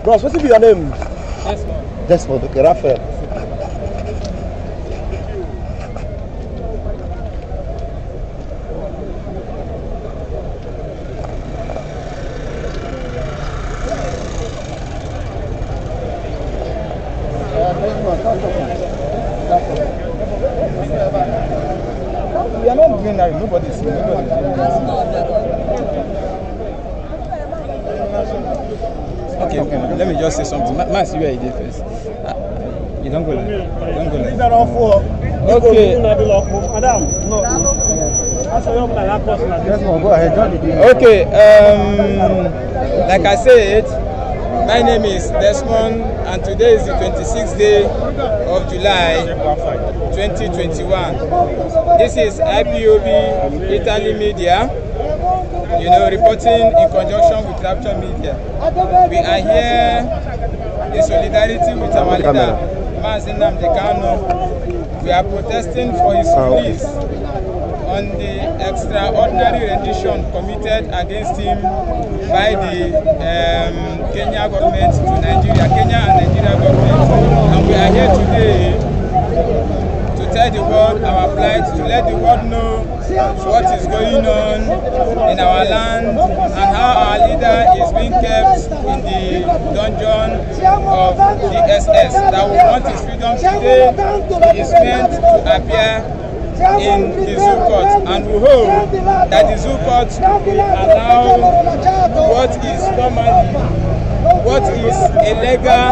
Bros, what is your name? Desmond. Desmond, okay, Raphael. We are not doing that. Nobody is seeing. Okay, let me just say something. Mas, you are a first. You don't go like that. Okay. Madam, no. Go ahead. Okay. Like I said, my name is Desmond, and today is the 26th day of July 2021. This is IPOB Italy Media, reporting in conjunction with Rapture Media. We are here in solidarity with our leader, Mazi Nnamdi Kanu. We are protesting for his release on the extraordinary rendition committed against him by the Kenya government to Nigeria, Kenya and Nigeria government. And we are here today to tell the world our plight, to let the world know what is going on in our land and how our leader is being kept in the dungeon of the SS. That we want his freedom today. He is meant to appear in the zoo court, and we hope that the zoo court will allow what is a legal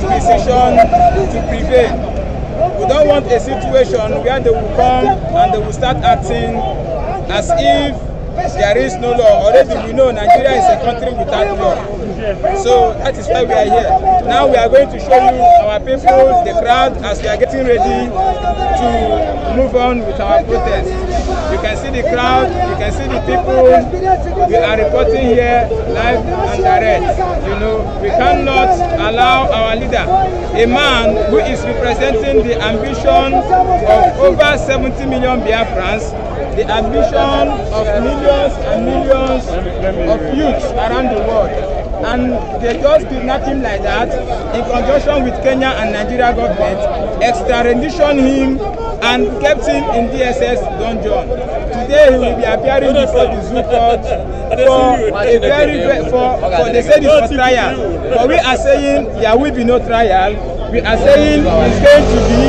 decision to prevail. We don't want a situation where they will come and they will start acting as if there is no law. Already we know Nigeria is a country without law. So that is why we are here. Now we are going to show you our people, the crowd, as we are getting ready to move on with our protest. You can see the crowd, you can see the people. We are reporting here live and direct. We cannot allow our leader, a man who is representing the ambition of over 70 million Biafrans, the ambition of millions and millions of youths around the world. And they just kidnapped him like that in conjunction with Kenya and Nigeria government, extradition him and kept him in DSS dungeon. Today he will be appearing before the zoo court they said it's for trial. But we are saying there will be no trial. We are saying it's going to be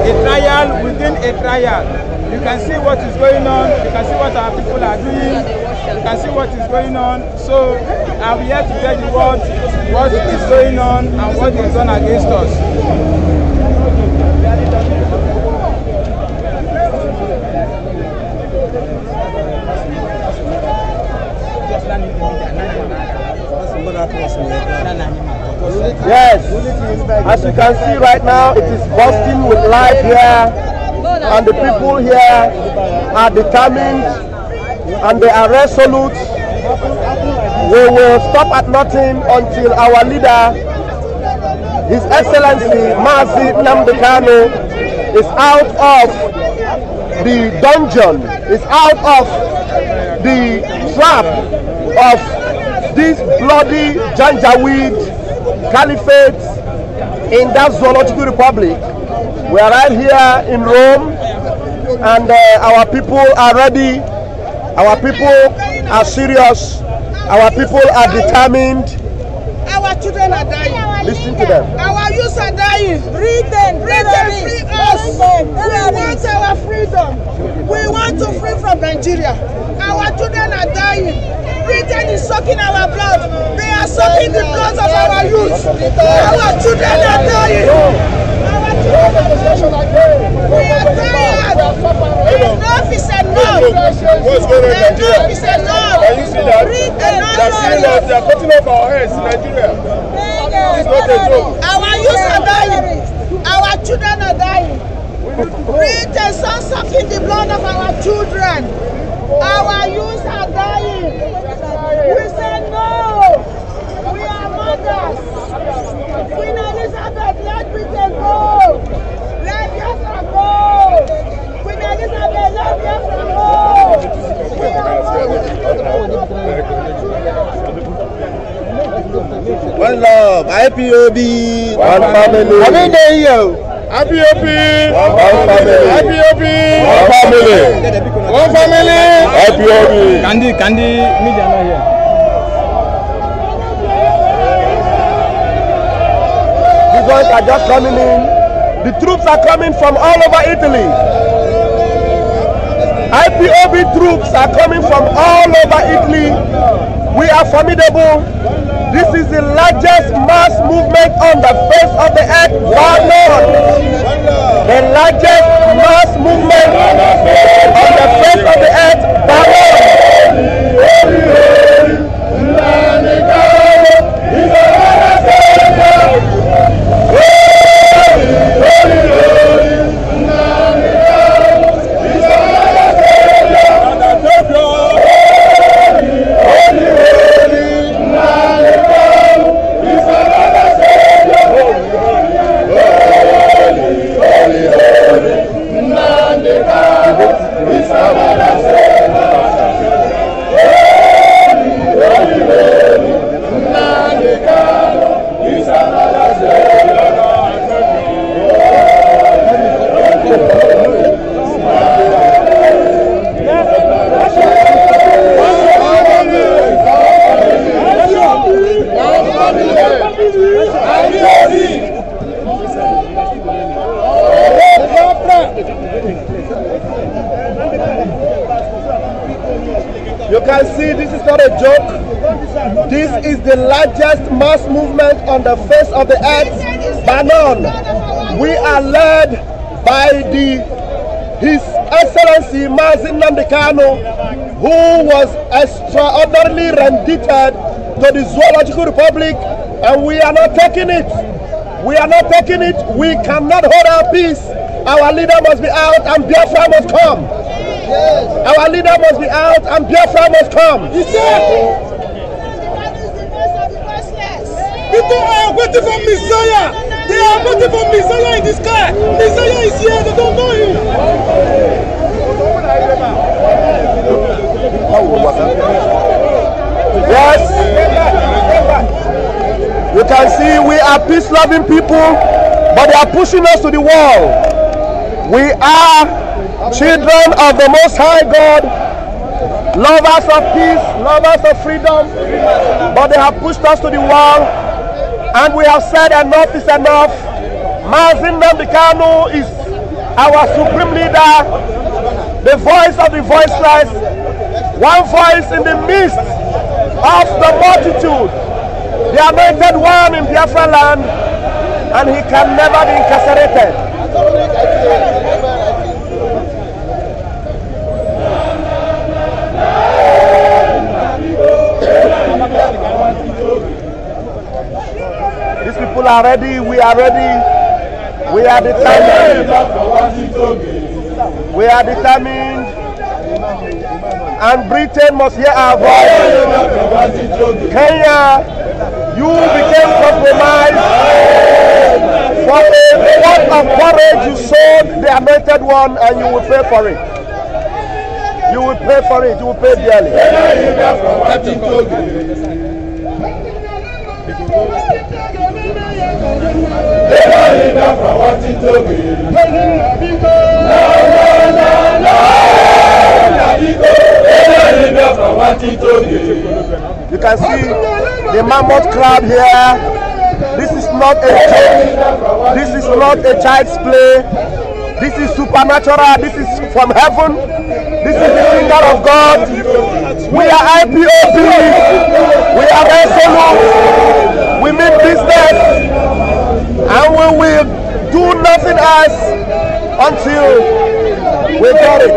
a trial within a trial. You can see what is going on, you can see what our people are doing, you can see what is going on. So I'm here to tell you what is going on and what is done against us. Yes, as you can see right now, it is bursting with life here, and the people here are determined and they are resolute. We will stop at nothing until our leader, His Excellency Mazi Nnamdi Kanu, is out of the dungeon, is out of the trap of this bloody Janjaweed Caliphate in that zoological republic. We are right here in Rome, and our people are ready. Our people are serious. Our people are determined. Our children are dying. Listen to them. Our youth are dying. Free them. Free us. We want our freedom. We want to free from Nigeria. Our children are dying. Britain is sucking our blood. They are sucking the blood of our youth. Our children are dying. We are tired. Enough is enough. What's going on in Nigeria? Enough is enough. Can you see that? They are cutting off our heads in Nigeria. It's not a joke. Our youth are dying. Our children are dying. Britain is sucking the blood of our children. Our youth are dying. We say no. We are mothers. Queen Elizabeth, let Britain go. Let Biafra go. Queen Elizabeth, let Biafra go. We are mothers. One love. IPOB, one family. I mean, IPOB, one family. IPOB, one family. One family. IPOB. Candy, media not here. These ones are just coming in. The troops are coming from all over Italy. IPOB troops are coming from all over Italy. We are formidable. This is the largest mass movement on the face of the earth, bar none. The largest mass movement on the face of the earth, bar none. You can see this is not a joke. This is the largest mass movement on the face of the earth, bar none. We are led by His Excellency Mazi Nnamdi Kanu, who was extraordinarily rendited to the Zoological Republic, and we are not taking it. We are not taking it. We cannot hold our peace. Our leader must be out and Biafra must come. Our leader must be out and Biafra must come. He said, people are waiting for Messiah. They are waiting for Messiah in the sky. Messiah is here. They don't know him. Yes. You can see we are peace-loving people, but they are pushing us to the wall. We are children of the Most High God, lovers of peace, lovers of freedom, but they have pushed us to the wall, and we have said enough is enough. Mazi Nnamdi Kanu is our supreme leader, the voice of the voiceless, one voice in the midst of the multitude, the anointed one in Biafra land, and he can never be incarcerated. These people are ready, we are ready, we are determined. We are determined, and Britain must hear our voice. Kenya, you became compromised. For the word of courage, you sold the anointed one, and you will pay for it. You will pay for it, you will pay dearly. You can see the mammoth crowd here. This is not a joke. This is not a child's play. This is supernatural. This is from heaven. This is the finger of God. We are IPOB. We are resolute. We mean business, and we will do nothing else until we get it.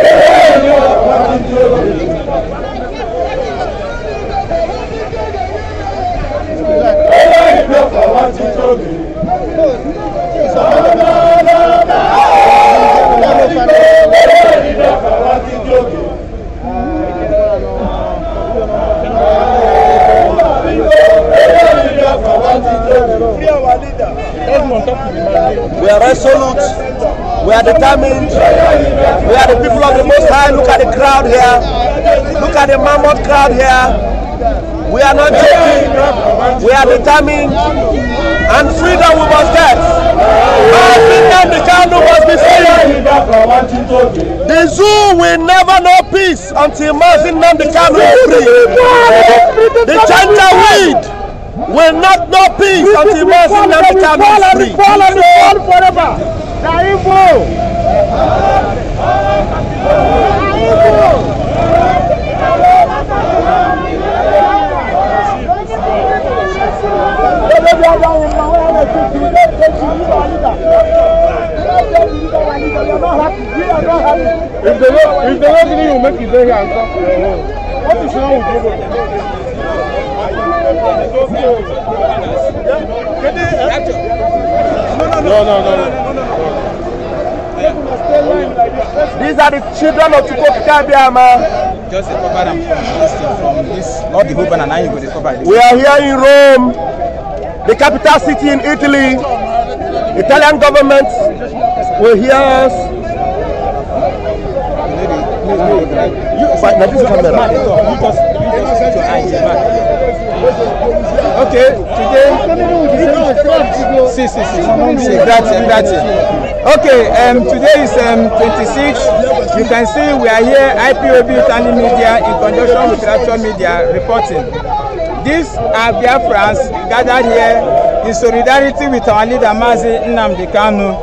We are resolute, we are determined, we are the people of the Most High. Look at the crowd here, look at the mammoth crowd here. We are not joking. We are determined. And freedom we must get. The Kanu must be free. The zoo will never know peace until Mazin Nnamdi Kanu is free. The Janjaweed will not know peace until Mazin Nnamdi Kanu is free. Forever. If they don't give you, make it very hard. What is wrong with you? No. These are the children of Chukwuka. Just recover them from this, not the whole banana, you go discover this. We are here in Rome, the capital city in Italy. Italian government will hear us. Okay, today. Grazie. Okay, today is 26. You can see we are here, IPOB Italy Media, in conjunction with Rapture Media, reporting. These are Biafrans gathered here in solidarity with our leader Mazin Nnamdi Kanu,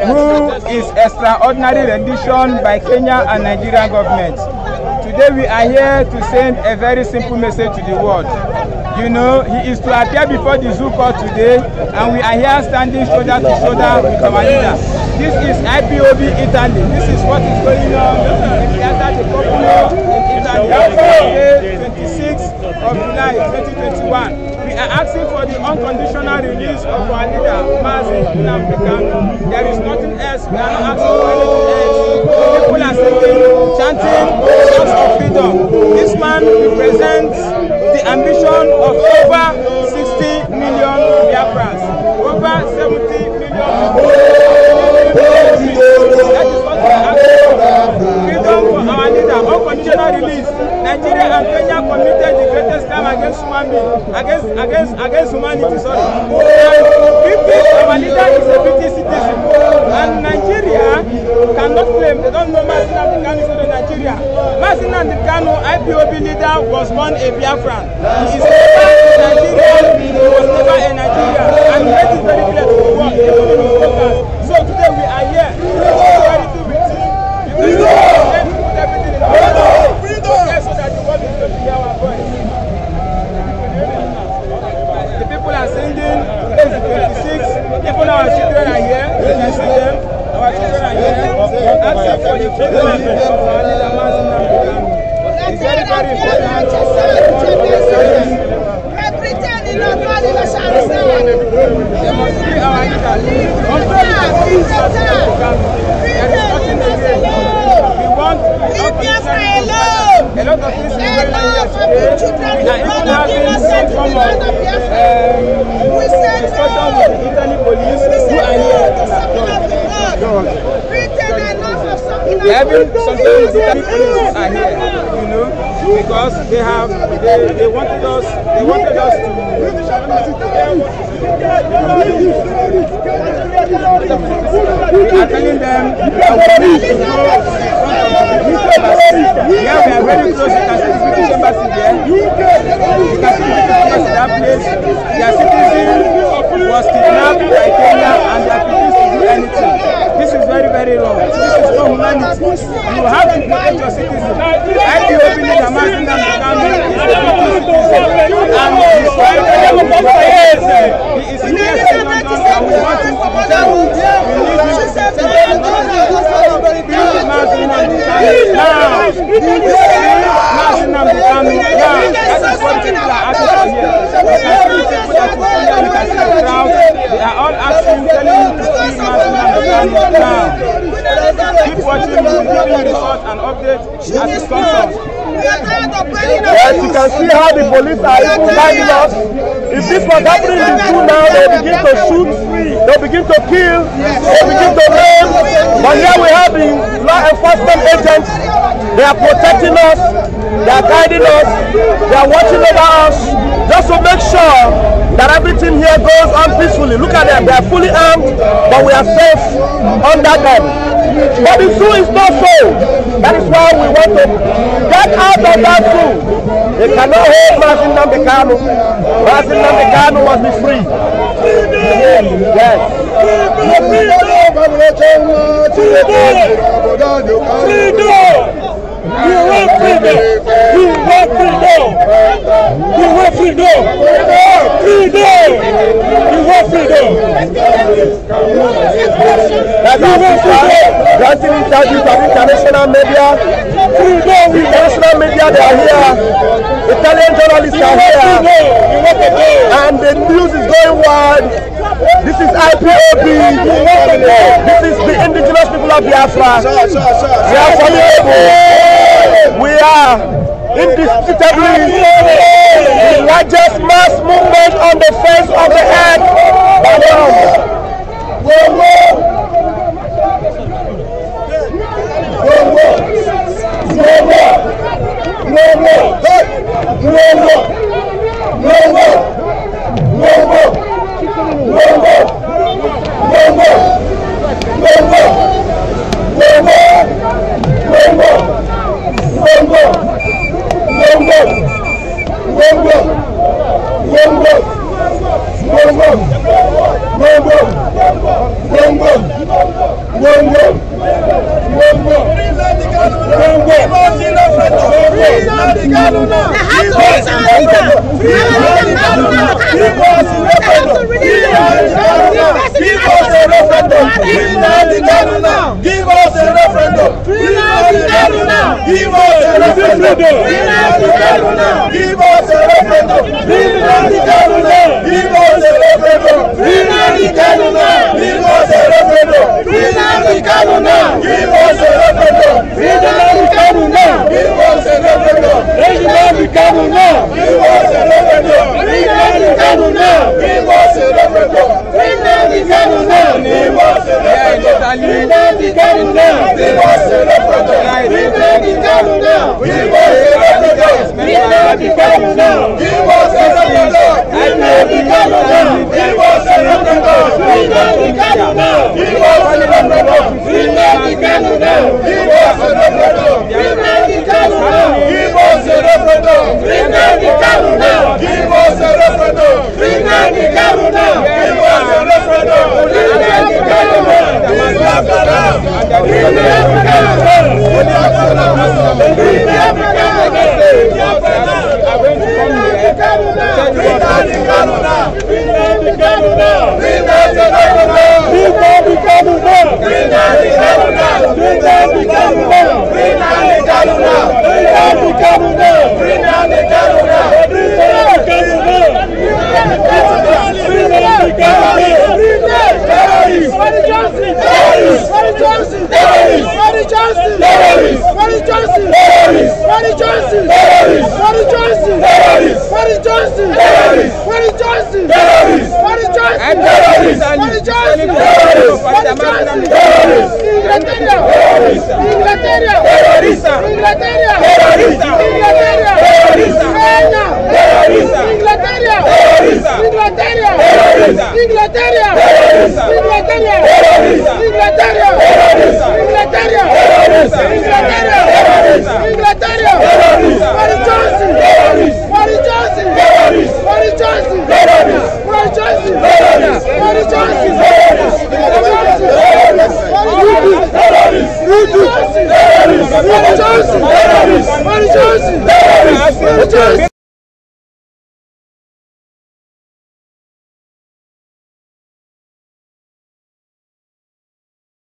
who is extraordinary rendition by Kenya and Nigerian government. Today we are here to send a very simple message to the world. You know, he is to appear before the zoo court today, and we are here standing shoulder to shoulder with our leader. This is IPOB Italy. This is what is going on in Piazza del Popolo in Italy. Today, 26th of July 2021. We are asking for the unconditional release of our leader, Mazin Nnamdi Kanu. There is nothing else. We are not asking for anything else. People are singing, chanting songs of freedom. This man represents the ambition of over 60 million Biafrans, over 70 million people. That is what we are asking for. Freedom for our leader, unconditional release. Nigeria and Kenya committed the greatest crime against humanity. Sorry. And our leader is a British citizen, and Nigeria cannot claim they don't know Mazin Nnamdi Kanu is in Nigeria. Mazin Nnamdi Kanu, IPOB leader, was born a Biafran. He is never Nigerian. He was never a Nigerian, and he made it very clear to the world, even in his focus. So today we are here. Solidarity with him. Because we have to put everything in order so that the world is going to hear our voice. The people are singing. Today is the 26th. Even our children are here. You can see them. Our children are here. Asking for the freedom of our leader Mazin Nnamdi Kanu. It's very, very important. They must free our leader. We want a lot of things going on here today. We are even having some form of discussion with the Italy police who are here. We are having something with the Italy police who are here, you know, because they wanted us to. We are telling them that we need to go in front of the British embassy. Here we are very close. You can see the British embassy there. You can see the British embassy in that place. Their citizen was kidnapped by Kenya and they are refused to do anything. This is very, very wrong. This is not humanity. You have to protect your citizen. IPOB leader Mazin Nnamdi Kanu is a British citizen. And he is trying to help he is interested in London and we want him to be done. We need him to be Mazin Nnamdi Kanu now. Mazin Nnamdi Kanu now. That is what people are asking for here. You can see the people that you see here, you can see the crowd. They are all asking, telling you to see Mazin Nnamdi Kanu now. Keep watching, we will give you the report and update as it comes out. Yes, you can see how the police are even guiding us. If this was happening in the zoo now, they begin to shoot, they begin to kill, they begin to rape. But here we have the law enforcement agents. They are protecting us, they are guiding us, they are watching over us. to make sure that everything here goes on peacefully. Look at them, they are fully armed, but we are safe under them. But the zoo is not so. That is why we want to get out of that zoo. They cannot hold Mazi Nnamdi Kanu. Mazi Nnamdi Kanu must be free. Yes. We want freedom! We want freedom! We want freedom! Freedom! We want freedom! That's our sister, granting interviews of international media. International media, they are here. Italian journalists are here. And the news is going wide. This is IPOB. This is the indigenous people of Biafra. We are formidable. We are indisputably the largest mass movement on the face of the earth.